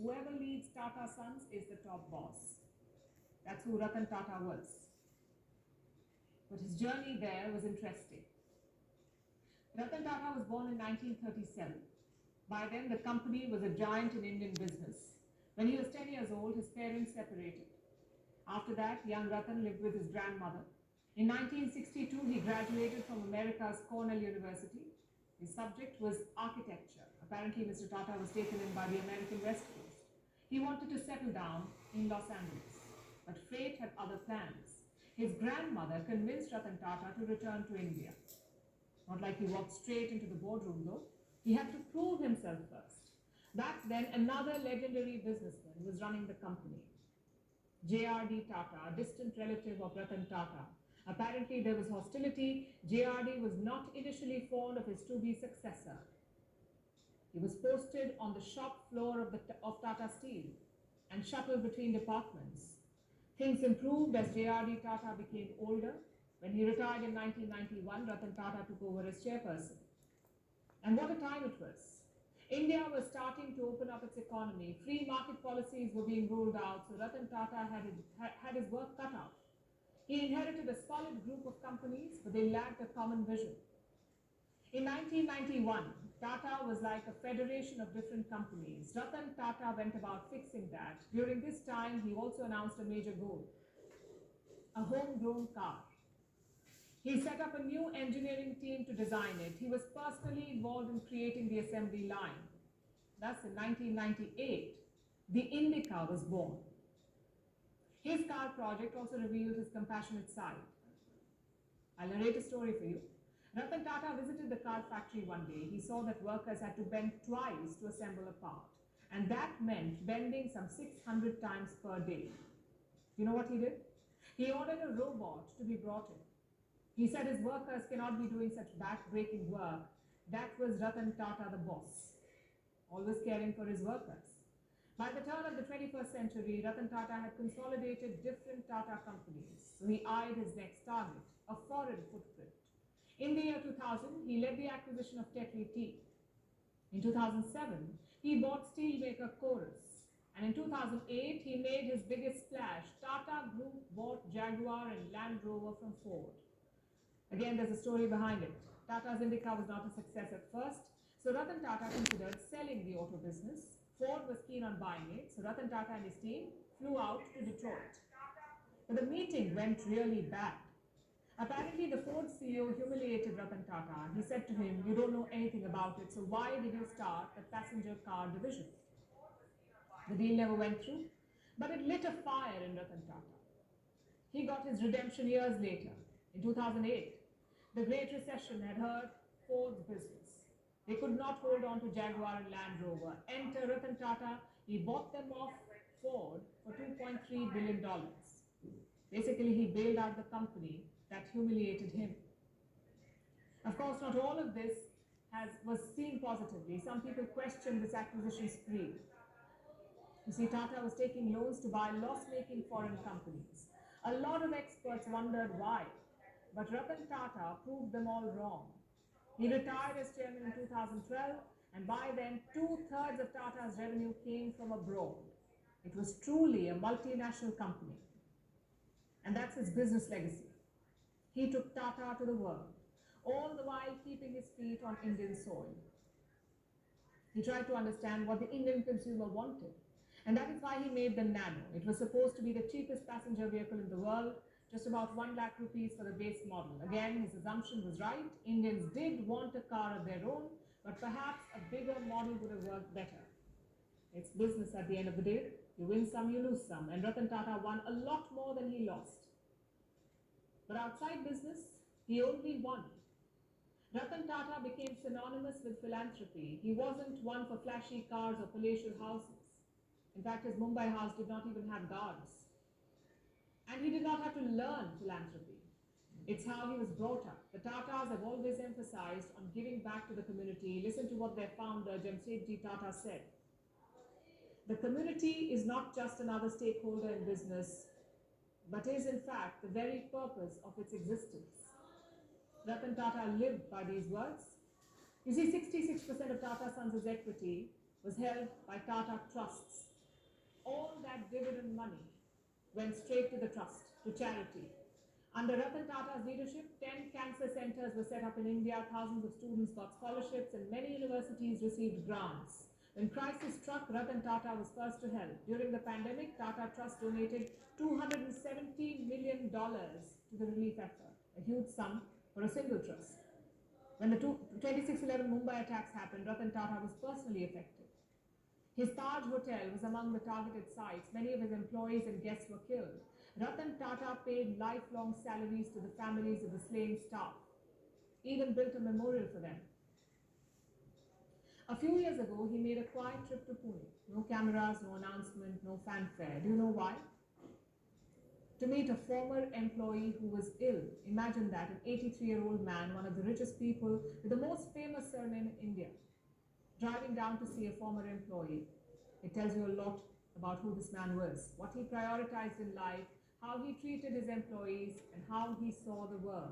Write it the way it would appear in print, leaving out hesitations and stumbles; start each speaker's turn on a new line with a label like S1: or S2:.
S1: whoever leads Tata Sons is the top boss. That's who Ratan Tata was. But his journey there was interesting. Ratan Tata was born in 1937. By then, the company was a giant in Indian business. When he was 10 years old, his parents separated. After that, young Ratan lived with his grandmother. In 1962, he graduated from America's Cornell University. His subject was architecture. Apparently, Mr. Tata was taken in by the American West Coast. He wanted to settle down in Los Angeles, but fate had other plans. His grandmother convinced Ratan Tata to return to India. Not like he walked straight into the boardroom, though. He had to prove himself first. Back then, another legendary businessman was running the company. J.R.D. Tata, a distant relative of Ratan Tata. Apparently, there was hostility. J.R.D. was not initially fond of his to-be successor. He was posted on the shop floor of Tata Steel and shuttled between departments. Things improved as J.R.D. Tata became older. When he retired in 1991, Ratan Tata took over as chairperson. And what a time it was. India was starting to open up its economy. Free market policies were being rolled out, so Ratan Tata had his work cut out. He inherited a solid group of companies, but they lacked a common vision. In 1991, Tata was like a federation of different companies. Ratan Tata went about fixing that. During this time, he also announced a major goal, a homegrown car. He set up a new engineering team to design it. He was personally involved in creating the assembly line. Thus, in 1998, the Indica was born. His car project also revealed his compassionate side. I'll narrate a story for you. Ratan Tata visited the car factory one day. He saw that workers had to bend twice to assemble a part, and that meant bending some 600 times per day. You know what he did? He ordered a robot to be brought in. He said his workers cannot be doing such back-breaking work. That was Ratan Tata, the boss, always caring for his workers. By the turn of the 21st century, Ratan Tata had consolidated different Tata companies, so he eyed his next target, a foreign footprint. In the year 2000, he led the acquisition of Tetley Tea. In 2007, he bought steelmaker Chorus. And in 2008, he made his biggest splash. Tata Group bought Jaguar and Land Rover from Ford. Again, there's a story behind it. Tata's Indica was not a success at first, so Ratan Tata considered selling the auto business. Ford was keen on buying it, so Ratan Tata and his team flew out to Detroit. But the meeting went really bad. Apparently, the Ford CEO humiliated Ratan Tata. He said to him, "You don't know anything about it, so why did you start the passenger car division?" The deal never went through, but it lit a fire in Ratan Tata. He got his redemption years later, in 2008. The Great Recession had hurt Ford's business. They could not hold on to Jaguar and Land Rover. Enter Ratan Tata. He bought them off Ford for $2.3 billion. Basically, he bailed out the company that humiliated him. Of course, not all of this was seen positively. Some people questioned this acquisition spree. You see, Tata was taking loans to buy loss-making foreign companies. A lot of experts wondered why, but Ratan Tata proved them all wrong. He retired as chairman in 2012, and by then, 2/3 of Tata's revenue came from abroad. It was truly a multinational company. And that's his business legacy. He took Tata to the world, all the while keeping his feet on Indian soil. He tried to understand what the Indian consumer wanted, and that is why he made the Nano. It was supposed to be the cheapest passenger vehicle in the world, just about 1 lakh rupees for the base model. Again, his assumption was right. Indians did want a car of their own, but perhaps a bigger model would have worked better. It's business at the end of the day. You win some, you lose some, and Ratan Tata won a lot more than he lost. But outside business, he only won. Ratan Tata became synonymous with philanthropy. He wasn't one for flashy cars or palatial houses. In fact, his Mumbai house did not even have guards. And he did not have to learn philanthropy. It's how he was brought up. The Tatas have always emphasized on giving back to the community. Listen to what their founder, Jamsetji Tata, said. The community is not just another stakeholder in business, but is in fact the very purpose of its existence. Ratan Tata lived by these words. You see, 66% of Tata Sons' equity was held by Tata Trusts. All that dividend money went straight to the trust, to charity. Under Ratan Tata's leadership, 10 cancer centers were set up in India, thousands of students got scholarships, and many universities received grants. When crisis struck, Ratan Tata was first to help. During the pandemic, Tata Trust donated $270 million to the relief effort, a huge sum for a single trust. When the 26/11 Mumbai attacks happened, Ratan Tata was personally affected. His Taj Hotel was among the targeted sites. Many of his employees and guests were killed. Ratan Tata paid lifelong salaries to the families of the slain staff, even built a memorial for them. A few years ago, he made a quiet trip to Pune. No cameras, no announcement, no fanfare. Do you know why? To meet a former employee who was ill. Imagine that, an 83-year-old man, one of the richest people with the most famous surname in India, driving down to see a former employee. It tells you a lot about who this man was, what he prioritized in life, how he treated his employees, and how he saw the world.